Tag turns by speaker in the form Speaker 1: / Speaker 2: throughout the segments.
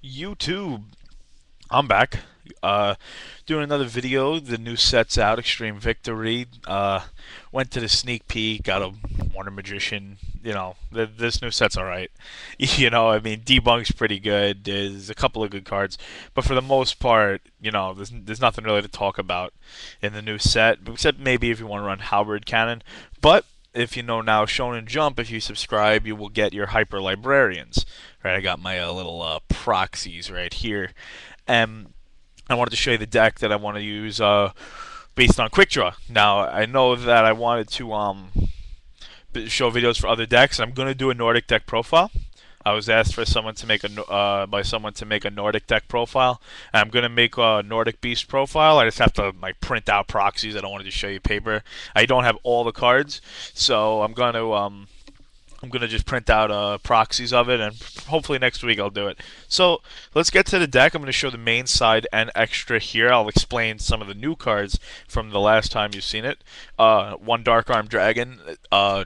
Speaker 1: YouTube, I'm back. Uh, Doing another video. The new set's out, Extreme Victory. Went to the sneak peek, got a Wonder Magician. This new set's alright. I mean, Debunk's pretty good. There's a couple of good cards, but for the most part, there's nothing really to talk about in the new set, except maybe if you want to run Halberd Cannon. But if you know now Shonen Jump, if you subscribe, you will get your Hyper Librarians. Right, I got my little proxies right here. And I wanted to show you the deck that I want to use based on Quickdraw. Now, I know that I wanted to show videos for other decks. I'm going to do a Nordic deck profile. I was asked for someone to make by someone to make a Nordic deck profile. And I'm going to make a Nordic Beast profile. I just have to print out proxies. I don't want to just show you paper. I don't have all the cards, so I'm going to just print out proxies of it, and hopefully next week I'll do it. So let's get to the deck. I'm going to show the main side and extra here. I'll explain some of the new cards from the last time you've seen it. One Dark Arm Dragon,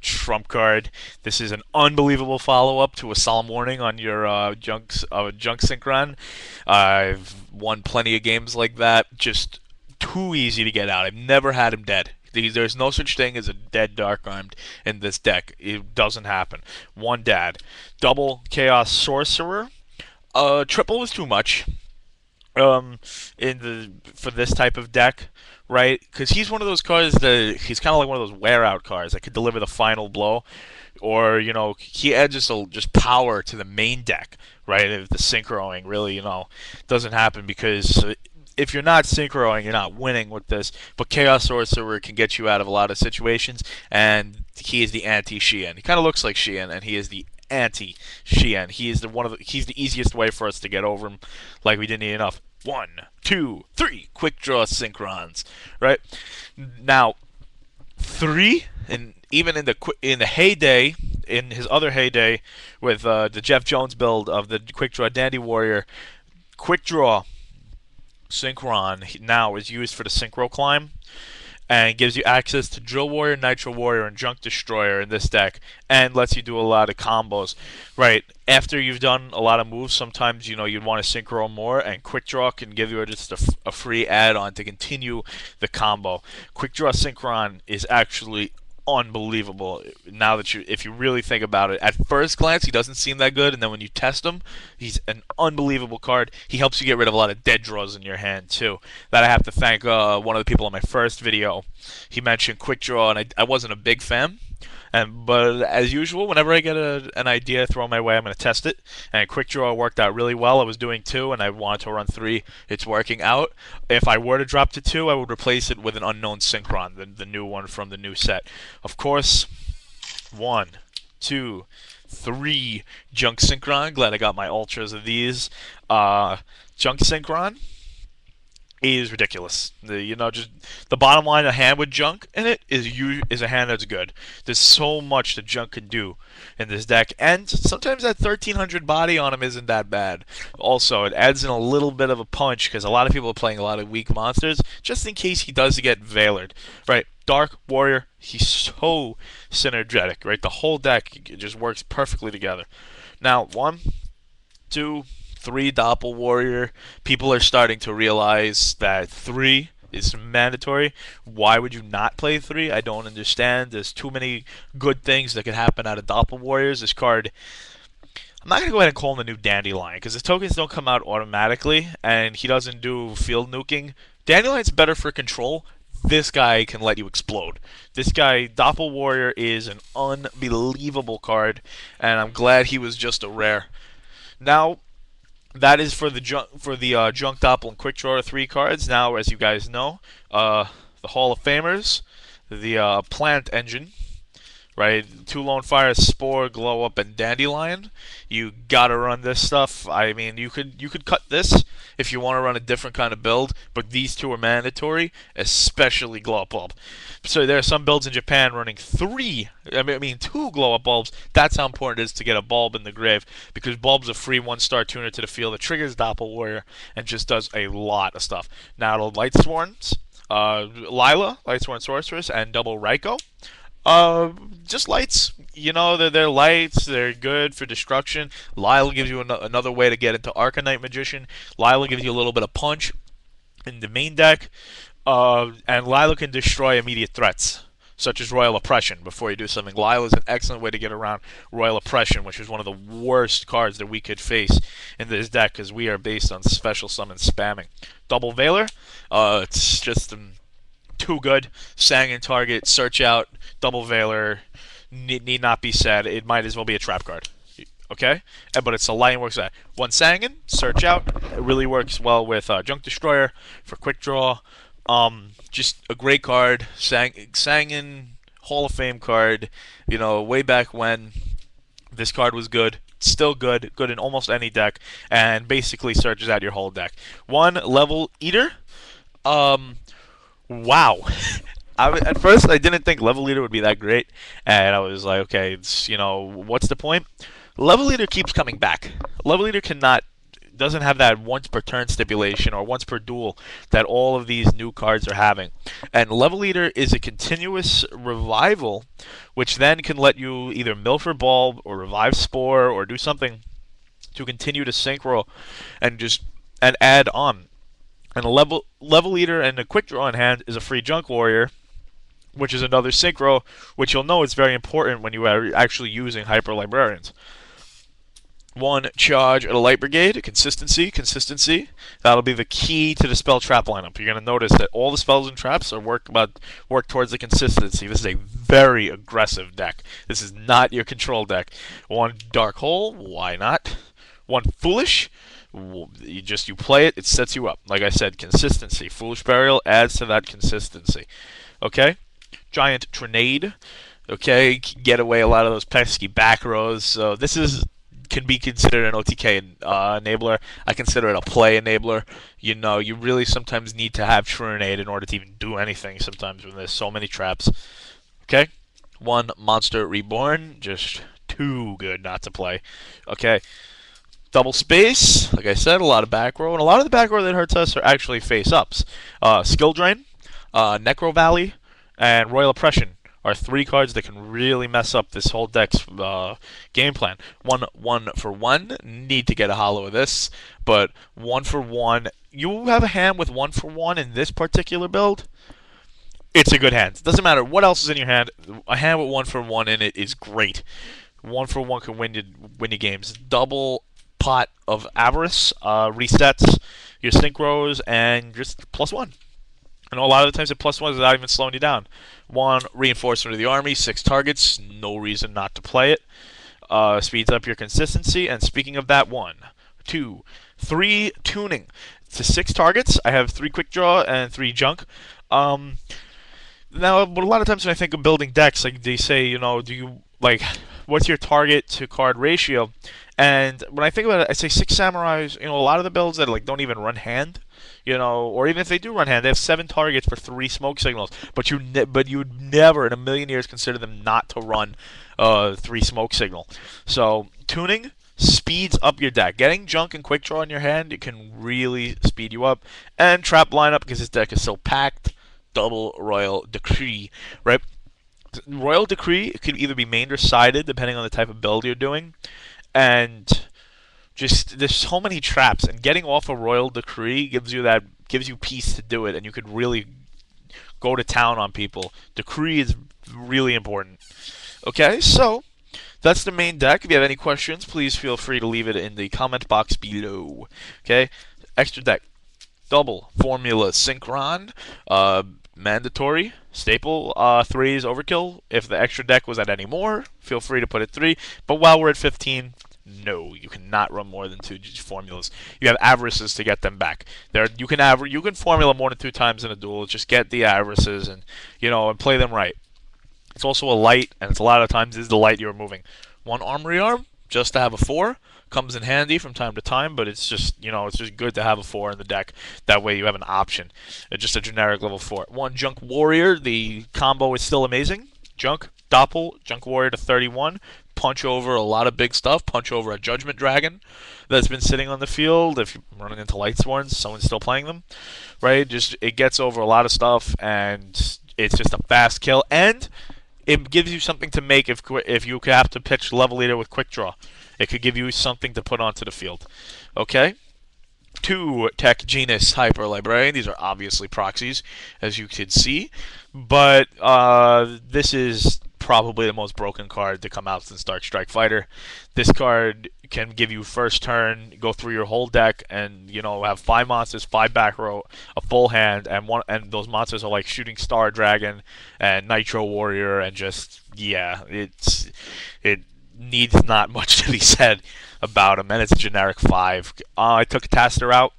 Speaker 1: trump card. This is an unbelievable follow-up to a Solemn Warning on your Junk Synchron. I've won plenty of games like that. Just too easy to get out. I've never had him dead. There's no such thing as a dead Dark Armed in this deck. It doesn't happen. One dad. Double Chaos Sorcerer. Triple was too much. For this type of deck, right? Because he's one of those cards that he's kind of like one of those wear out cards that could deliver the final blow, or he adds just power to the main deck, right? If the synchroing really doesn't happen, because if you're not synchroing, you're not winning with this. But Chaos Sorcerer can get you out of a lot of situations, and he is the anti-Xian. He kind of looks like Xian, and he is the anti-Xian. He's the easiest way for us to get over him, like we didn't need enough. 1, 2, 3 Quickdraw Synchrons, right? Now, 3, and even in the heyday, in his other heyday with the Jeff Jones build of the Quickdraw Dandy Warrior, Quickdraw Synchron now is used for the Synchro Climb, and gives you access to Drill Warrior, Nitro Warrior, and Junk Destroyer in this deck, and lets you do a lot of combos. Right after you've done a lot of moves, sometimes you'd want to synchro more, and Quickdraw can give you just a free add-on to continue the combo. Quickdraw Synchron is actually unbelievable. Now that if you really think about it, at first glance he doesn't seem that good, and then when you test him, he's an unbelievable card. He helps you get rid of a lot of dead draws in your hand too. That I have to thank one of the people on my first video. He mentioned Quickdraw, and I wasn't a big fan. But as usual, whenever I get an idea thrown my way, I'm going to test it. And Quickdraw worked out really well. I was doing 2, and I wanted to run 3. It's working out. If I were to drop to 2, I would replace it with an Unknown Synchron, the new one from the new set. Of course, 1, 2, 3 Junk Synchron. Glad I got my ultras of these. Junk Synchron is ridiculous. Just the bottom line, a hand with Junk in it is a hand that's good. There's so much that Junk can do in this deck, and sometimes that 1300 body on him isn't that bad. Also, it adds in a little bit of a punch, because a lot of people are playing a lot of weak monsters, just in case he does get Veilered. Right, Dark Warrior, he's so synergetic, right? The whole deck just works perfectly together. Now, 1, 2, 3 Dopple Warrior. People are starting to realize that 3 is mandatory. Why would you not play 3? I don't understand. There's too many good things that could happen out of Dopple Warriors. This card, I'm not going to go ahead and call him the new Dandylion, because his tokens don't come out automatically, and he doesn't do field nuking. Dandylion's better for control. This guy can let you explode. This guy, Dopple Warrior, is an unbelievable card, and I'm glad he was just a rare. Now, that is for the Junk Dopple and Quickdraw 3 cards. Now, as you guys know, the Hall of Famers, the Plant Engine, right? 2 Lonefire, Spore, Glowup, and Dandylion. You gotta run this stuff. I mean, you could cut this if you want to run a different kind of build, but these 2 are mandatory, especially Glowup Bulb. So there are some builds in Japan running 2 Glowup Bulbs. That's how important it is to get a bulb in the grave, because Bulb's a free 1-star tuner to the field that triggers Dopple Warrior and just does a lot of stuff. Now, the Lightsworns, Lyla, Lightsworn Sorceress, and double Ryko. Just lights. You know, they're lights. They're good for destruction. Lyla gives you another way to get into Arcanite Magician. Lyla gives you a little bit of punch in the main deck. And Lyla can destroy immediate threats, such as Royal Oppression, before you do something. Lyla is an excellent way to get around Royal Oppression, which is one of the worst cards that we could face in this deck, because we are based on special summon spamming. Double Veiler, it's just too good. Sangan target, search out, Double Veiler, need not be said. It might as well be a trap card. Okay? But it's a light works that. One Sangan, search out. It really works well with Junk Destroyer for quick draw. Just a great card. Sangan, Hall of Fame card. You know, way back when this card was good. Still good. Good in almost any deck. And basically searches out your whole deck. One Level Eater. Wow. At first, I didn't think Level Leader would be that great, and I was like, okay, you know, what's the point? Level Leader keeps coming back. Level Leader doesn't have that once per turn stipulation or once per duel that all of these new cards are having. And Level Leader is a continuous revival, which then can let you either Milford Bulb or revive Spore or do something to continue to synchro and add on. And a level Leader and a quick draw in hand is a free Junk Warrior, which is another synchro, which you'll know is very important when you are actually using Hyper Librarians. One charge at a Light Brigade, consistency. That'll be the key to the spell trap lineup. You're going to notice that all the spells and traps are work towards the consistency. This is a very aggressive deck. This is not your control deck. One Dark Hole, why not? One Foolish, you play it, it sets you up. Like I said, consistency. Foolish Burial adds to that consistency. Okay? Giant Trunade, okay, get away a lot of those pesky back rows. So this can be considered an OTK enabler. I consider it a play enabler. You know, you really sometimes need to have Trunade in order to even do anything sometimes when there's so many traps. Okay? One Monster Reborn, just too good not to play. Okay. Double Space, like I said, a lot of back row, and a lot of the back row that hurts us are actually face-ups. Skill Drain, Necro Valley, and Royal Oppression are three cards that can really mess up this whole deck's game plan. One for one, need to get a hollow of this, but one for one, you have a hand with one for one in this particular build, it's a good hand. It doesn't matter what else is in your hand, a hand with one for one in it is great. One for one can win your games. Double Pot of Avarice resets your synchros and just +1. And a lot of the times at +1 is not even slowing you down. One Reinforcement of the Army, 6 targets, no reason not to play it. Speeds up your consistency. And speaking of that, 1, 2, 3 tuning to 6 targets. I have 3 quick draw and 3 junk. Now, but a lot of times when I think of building decks, like they say, you know, what's your target to card ratio? And when I think about it, I say 6 samurais. You know, a lot of the builds that don't even run hand, you know, or even if they do run hand, they have 7 targets for 3 smoke signals. But you'd never in a million years consider them not to run 3 smoke signal. So tuning speeds up your deck. Getting junk and quick draw in your hand, it can really speed you up. And trap lineup, because this deck is so packed. Double Royal Decree, right? Royal Decree could either be mained or sided depending on the type of build you're doing. And just there's so many traps, and getting off a Royal Decree gives you peace to do it, and you could really go to town on people. Decree is really important. Okay, so that's the main deck. If you have any questions, please feel free to leave it in the comment box below. Okay, extra deck. Double Formula Synchron, mandatory. Staple 3 is overkill. If the extra deck was at any more, feel free to put it 3. But while we're at 15, no, you cannot run more than 2 formulas. You have avarices to get them back. You can formula more than 2 times in a duel. Just get the avarices and and play them right. It's also a light, and it's a lot of times is the light you're moving. One Armory Arm just to have a 4. Comes in handy from time to time, but it's just it's just good to have a 4 in the deck. That way you have an option. Just a generic level 4. One Junk Warrior, the combo is still amazing. Junk, Dopple, Junk Warrior to 31. Punch over a lot of big stuff. Punch over a Judgment Dragon that's been sitting on the field. If you're running into Lightsworns, someone's still playing them, right? It gets over a lot of stuff, and it's just a fast kill. And it gives you something to make if you have to pitch level leader with quick draw. It could give you something to put onto the field. Okay. 2 Tech Genus Hyper Librarian. These are obviously proxies, as you can see, but this is probably the most broken card to come out since Dark Strike Fighter. This card can give you first turn, go through your whole deck, and have 5 monsters, 5 back row, a full hand, and those monsters are like Shooting Star Dragon and Nitro Warrior, and just it needs not much to be said about him, and it's a generic 5. I took Cataster out.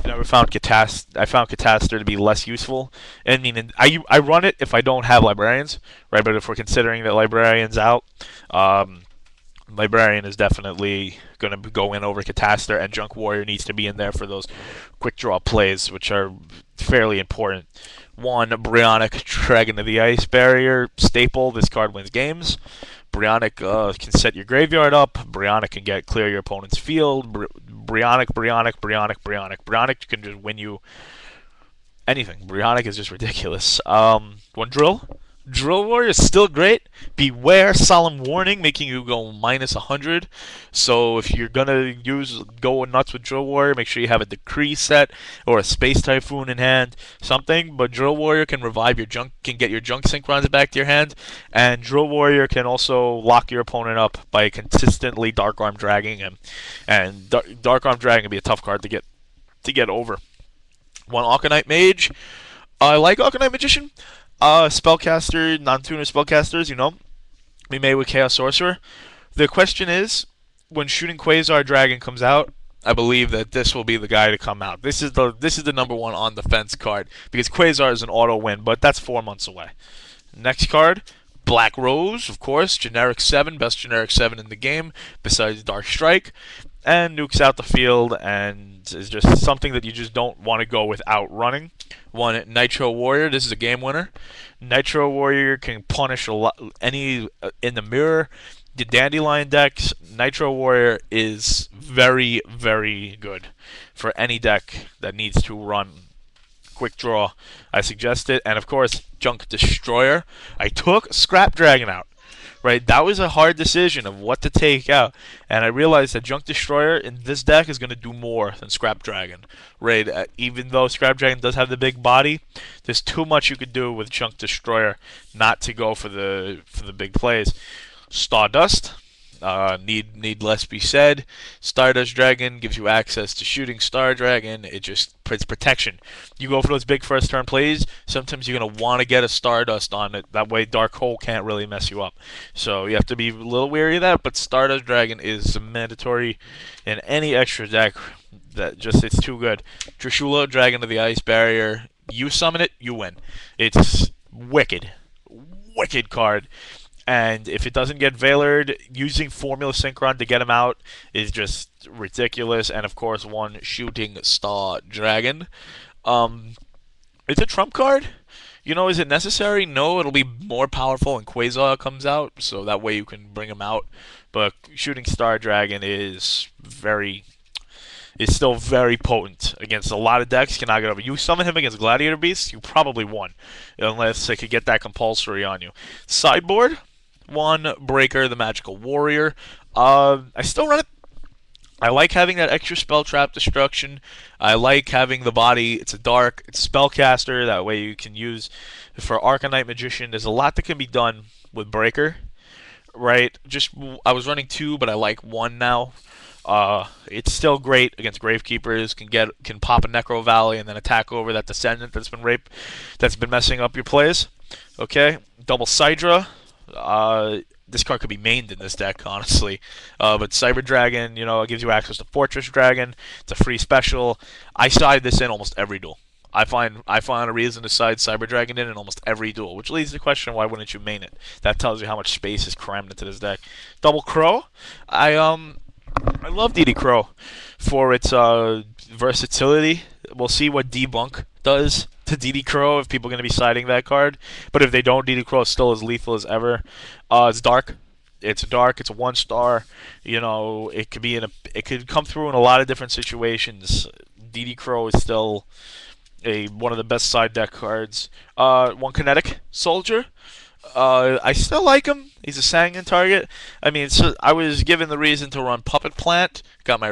Speaker 1: I found Cataster to be less useful. I mean, I run it if I don't have Librarians, right? But if we're considering that Librarian's out, Librarian is definitely going to go in over Cataster, and Junk Warrior needs to be in there for those quick draw plays, which are fairly important. 1 Brionac, Dragon of the Ice Barrier staple. This card wins games. Brionac can set your graveyard up. Brionac can clear your opponent's field. Brionac can just win you anything. Brionac is just ridiculous. 1 Drill. Drill Warrior is still great. Beware Solemn Warning, making you go minus 100. So if you're gonna go nuts with Drill Warrior, make sure you have a Decree set or a Space Typhoon in hand, something. But Drill Warrior can revive your junk, can get your Junk Synchrons back to your hand, and Drill Warrior can also lock your opponent up by consistently Dark Arm dragging him. And Dark Arm dragging can be a tough card to get over. 1 Arcanite Mage. I like Arcanite Magician. Spellcaster, non-tuner spellcasters, we made with Chaos Sorcerer. The question is, when Shooting Quasar Dragon comes out, I believe that this will be the guy to come out. This is the #1 on the fence card, because Quasar is an auto win, but that's 4 months away. Next card, Black Rose, of course, generic 7, best generic 7 in the game, besides Dark Strike, and nukes out the field, and is just something that you just don't want to go without running. 1 Nitro Warrior, this is a game winner. Nitro Warrior can punish any in the mirror. The Dandylion decks, Nitro Warrior is very, very good for any deck that needs to run quick draw. I suggest it. And of course, Junk Destroyer. I took Scrap Dragon out. Right, that was a hard decision of what to take out, and I realized that Junk Destroyer in this deck is going to do more than Scrap Dragon. Right, even though Scrap Dragon does have the big body, there's too much you could do with Junk Destroyer not to go for the big plays. Stardust. Need less be said. Stardust Dragon gives you access to Shooting Star Dragon. It's protection. You go for those big first turn plays, sometimes you're going to want to get a Stardust on it. That way Dark Hole can't really mess you up. So you have to be a little wary of that, but Stardust Dragon is mandatory in any extra deck. It's too good. Trishula, Dragon of the Ice Barrier. You summon it, you win. It's wicked. Wicked card. And if it doesn't get Veilered, using Formula Synchron to get him out is just ridiculous. And of course, 1 Shooting Star Dragon. It's a trump card. Is it necessary? No, it'll be more powerful when Quasar comes out, so that way you can bring him out. But Shooting Star Dragon is still very potent against a lot of decks. Cannot get over. You summon him against Gladiator Beasts, you probably won, unless they could get that compulsory on you. Sideboard. 1 Breaker, the Magical Warrior. I still run it. I like having that extra spell trap destruction. I like having the body. It's a spellcaster. That way you can use for Arcanite Magician. There's a lot that can be done with Breaker, right? I was running 2, but I like 1 now. It's still great against Gravekeepers. Can pop a Necro Valley and then attack over that Descendant that's been messing up your plays. Okay, double Sidra. This card could be mained in this deck, honestly. But Cyber Dragon, it gives you access to Fortress Dragon. It's a free special. I side this in almost every duel. I find a reason to side Cyber Dragon in almost every duel, which leads to the question, why wouldn't you main it? That tells you how much space is crammed into this deck. Double Crow. I love DD Crow for its versatility. We'll see what Debunk does to DD Crow if people are going to be siding that card. But if they don't, DD Crow is still as lethal as ever. It's dark. It's a 1-star. It could come through in a lot of different situations. DD Crow is still one of the best side deck cards. 1 Kinetic Soldier. I still like him. He's a Sangan target. I mean, so I was given the reason to run Puppet Plant. Got my